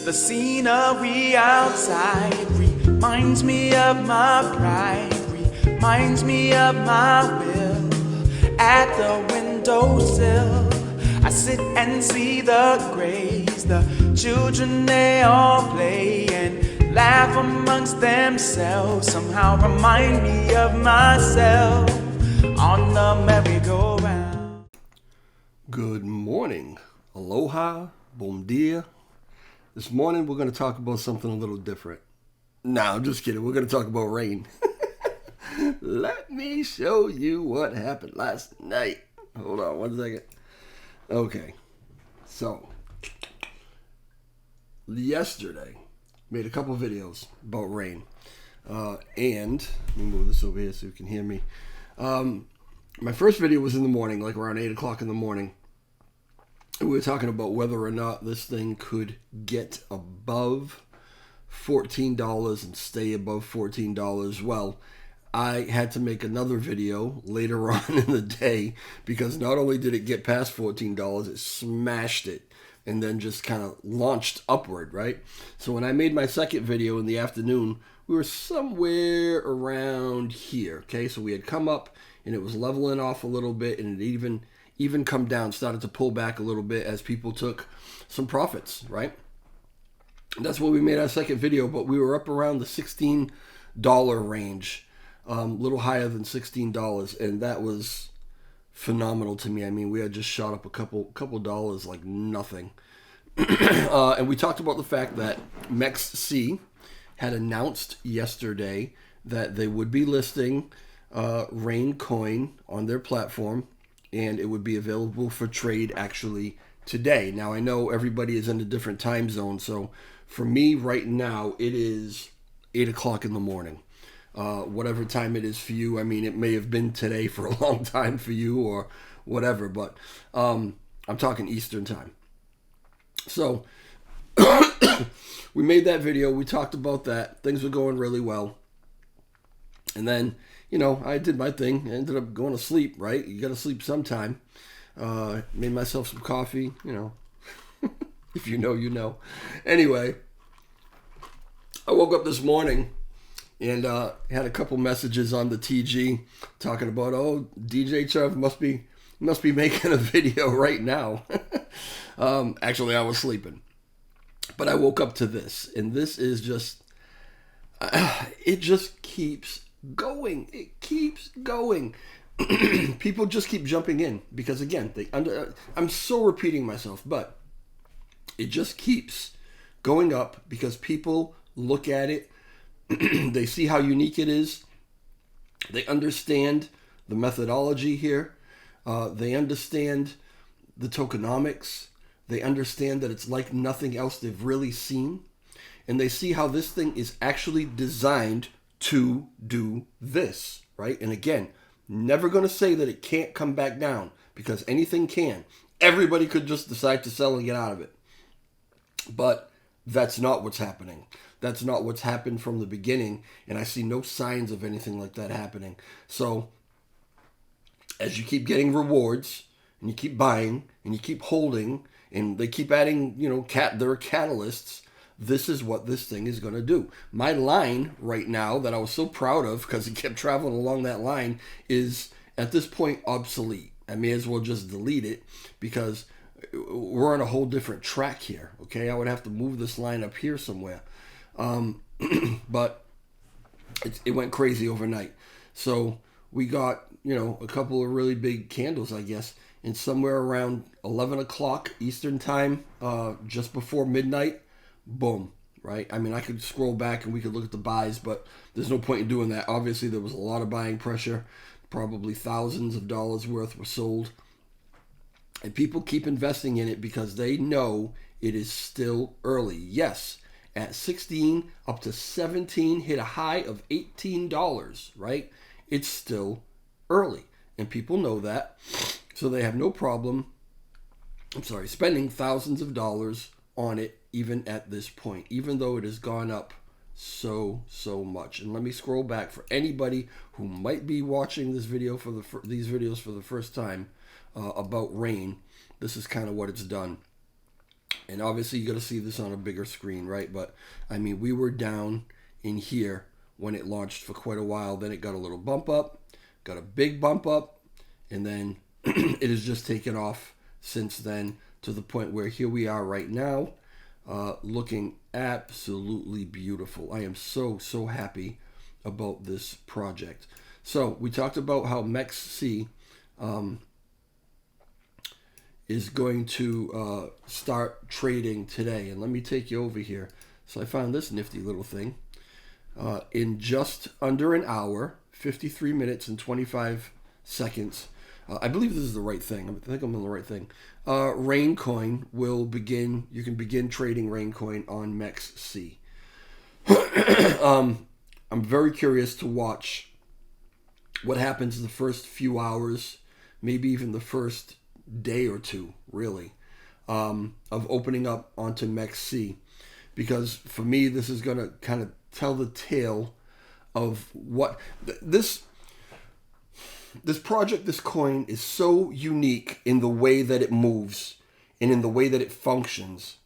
The scenery outside reminds me of my pride, reminds me of my will. At the windowsill, I sit and see the grays. The children, they all play and laugh amongst themselves. Somehow remind me of myself on the merry-go-round. Good morning. Aloha. Bom dia. This morning we're going to talk about something a little different. No, I'm just kidding. We're going to talk about rain. Let me show you what happened last night. Hold on one second. Okay. So, yesterday, made a couple videos about rain. And, let me move this over here so you can hear me. My first video was in the morning, like around 8 o'clock in the morning. We were talking about whether or not this thing could get above $14 and stay above $14. Well, I had to make another video later on in the day because not only did it get past $14, it smashed it and then just kind of launched upward, right? So when I made my second video in the afternoon, we were somewhere around here, okay? So we had come up and it was leveling off a little bit, and it even come down, started to pull back a little bit as people took some profits, right? And that's when we made our second video, but we were up around the $16 range, a little higher than $16, and that was phenomenal to me. I mean, we had just shot up a couple dollars like nothing. And we talked about the fact that MEXC had announced yesterday that they would be listing Rain Coin on their platform, and it would be available for trade actually today. Now, I know everybody is in a different time zone, so for me right now, it is 8 o'clock in the morning. Whatever time it is for you, I mean, it may have been today for a long time for you or whatever, but I'm talking Eastern time. So, we made that video, we talked about that, things were going really well, and then I did my thing. I ended up going to sleep, right? You got to sleep sometime. Made myself some coffee, If you know, you know. Anyway, I woke up this morning and had a couple messages on the TG talking about, oh, DJ Chubb must be making a video right now. Actually, I was sleeping. But I woke up to this, and this is just, it just keeps going. It keeps going. People just keep jumping in because, again, I'm so repeating myself, but it just keeps going up because people look at it. They see how unique it is. They understand the methodology here. They understand the tokenomics. They understand that it's like nothing else they've really seen. And they see how this thing is actually designed to do this, right? And again, never going to say that it can't come back down because anything can. Everybody could just decide to sell and get out of it. But that's not what's happening. That's not what's happened from the beginning, and I see no signs of anything like that happening. So, as you keep getting rewards, and you keep buying, and you keep holding, and they keep adding, there are catalysts, this is what this thing is going to do. My line right now that I was so proud of because it kept traveling along that line is at this point obsolete. I may as well just delete it because we're on a whole different track here. Okay, I would have to move this line up here somewhere. But it went crazy overnight. So we got, a couple of really big candles, I guess, and somewhere around 11 o'clock Eastern time, just before midnight, boom, right? I mean, I could scroll back and we could look at the buys, but there's no point in doing that. Obviously, there was a lot of buying pressure. Probably thousands of dollars worth were sold. And people keep investing in it because they know it is still early. Yes, at 16 up to 17, hit a high of $18, right? It's still early. And people know that. So they have no problem, spending thousands of dollars on it even at this point, even though it has gone up so much. And let me scroll back for anybody who might be watching this video these videos for the first time about rain. This is kind of what it's done. And obviously, you got to see this on a bigger screen, right? But I mean, we were down in here when it launched for quite a while. Then it got a little bump up, got a big bump up, and then it has just taken off since then to the point where here we are right now, looking absolutely beautiful. I am so happy about this project. So we talked about how MEXC is going to start trading today. And let me take you over here. So I found this nifty little thing. In just under an hour, 53 minutes and 25 seconds, I believe this is the right thing. I think I'm on the right thing. Raincoin will begin. You can begin trading Raincoin on MEXC. I'm very curious to watch what happens in the first few hours, maybe even the first day or two, really, of opening up onto MEXC. Because for me, this is going to kind of tell the tale of what this project, this coin, is so unique in the way that it moves and in the way that it functions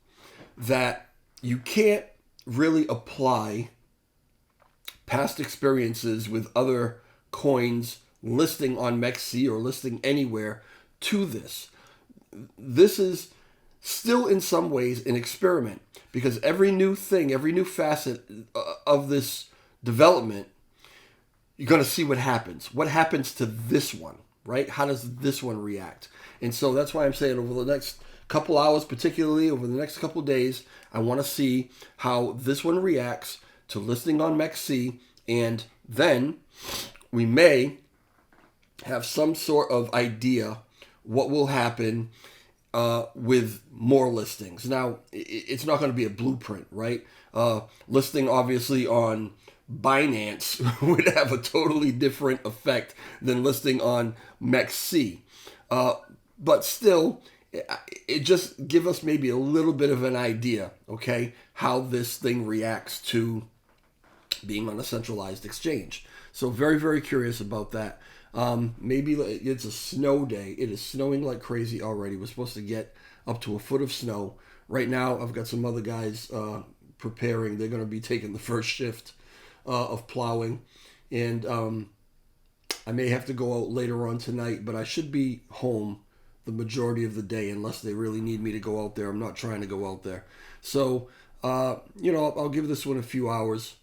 that you can't really apply past experiences with other coins listing on MEXC or listing anywhere to this. This is still in some ways an experiment, because every new thing, every new facet of this development, you're going to see what happens. What happens to this one, right? How does this one react? And so that's why I'm saying over the next couple hours, particularly over the next couple days, I want to see how this one reacts to listing on MEXC, and then we may have some sort of idea what will happen with more listings. Now, it's not going to be a blueprint, right? Listing obviously on Binance would have a totally different effect than listing on MEXC. But still, it just give us maybe a little bit of an idea, okay, how this thing reacts to being on a centralized exchange. So very curious about that. Maybe it's a snow day. It is snowing like crazy already. We're supposed to get up to a foot of snow. Right now, I've got some other guys preparing. They're going to be taking the first shift of plowing. And I may have to go out later on tonight, but I should be home the majority of the day unless they really need me to go out there. I'm not trying to go out there. So, I'll give this one a few hours.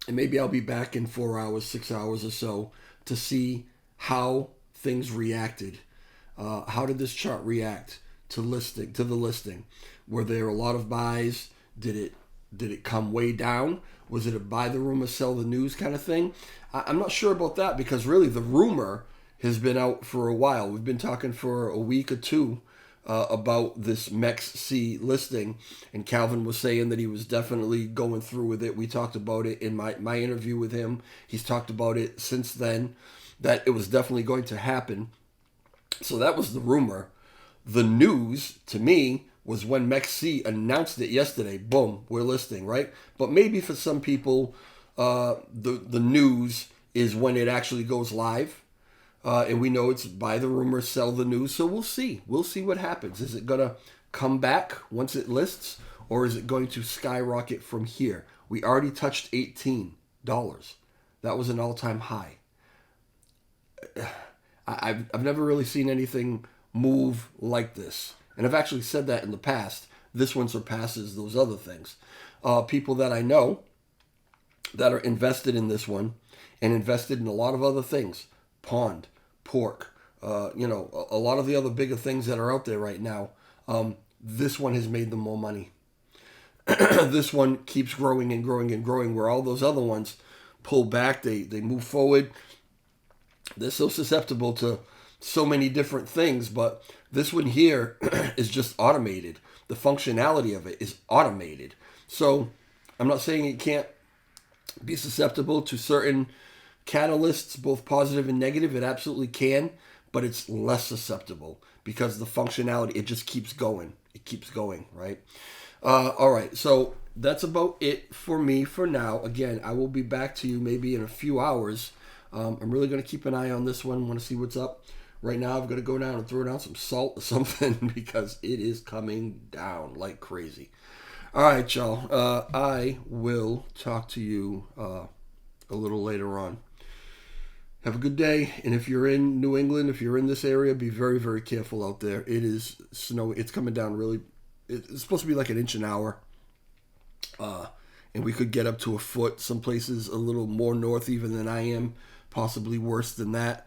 And maybe I'll be back in 4 hours, 6 hours or so to see how things reacted. How did this chart react to the listing? Were there a lot of buys? Did it come way down? Was it a buy the rumor, sell the news kind of thing? I'm not sure about that, because really the rumor has been out for a while. We've been talking for a week or two about this MEXC listing, and Calvin was saying that he was definitely going through with it. We talked about it in my interview with him. He's talked about it since then, that it was definitely going to happen. So that was the rumor. The news, to me, was when MEXC announced it yesterday. Boom, we're listing, right? But maybe for some people, the news is when it actually goes live. And we know it's buy the rumor, sell the news. So we'll see. We'll see what happens. Is it going to come back once it lists, or is it going to skyrocket from here? We already touched $18. That was an all-time high. I've never really seen anything move like this. And I've actually said that in the past. This one surpasses those other things. People that I know that are invested in this one and invested in a lot of other things. Pond, pork, a lot of the other bigger things that are out there right now. This one has made them more money. This one keeps growing and growing and growing, where all those other ones pull back, they move forward. They're so susceptible to so many different things, but this one here is just automated. The functionality of it is automated. So I'm not saying it can't be susceptible to certain catalysts, both positive and negative. It absolutely can, but it's less susceptible because the functionality, it just keeps going. It keeps going, right? All right, so that's about it for me for now. Again, I will be back to you maybe in a few hours. I'm really going to keep an eye on this one. Want to see what's up Right now, I've got to go down and throw down some salt or something because it is coming down like crazy. All right, y'all. I will talk to you a little later on. Have a good day. And if you're in New England, if you're in this area, be very, very careful out there. It is snowy. It's coming down really. It's supposed to be like an inch an hour. And we could get up to a foot. Some places a little more north even than I am. Possibly worse than that.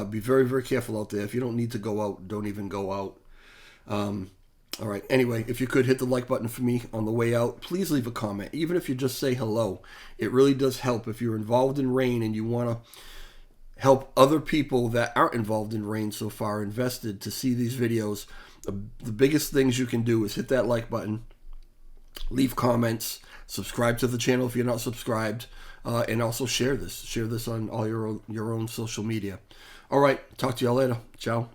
Be very, very careful out there. If you don't need to go out, don't even go out. All right. Anyway, if you could hit the like button for me on the way out, please leave a comment. Even if you just say hello, it really does help. If you're involved in RAIN and you want to help other people that aren't involved in RAIN so far, invested, to see these videos, the biggest things you can do is hit that like button, leave comments, subscribe to the channel if you're not subscribed, and also share this on all your own social media. All right. Talk to y'all later. Ciao.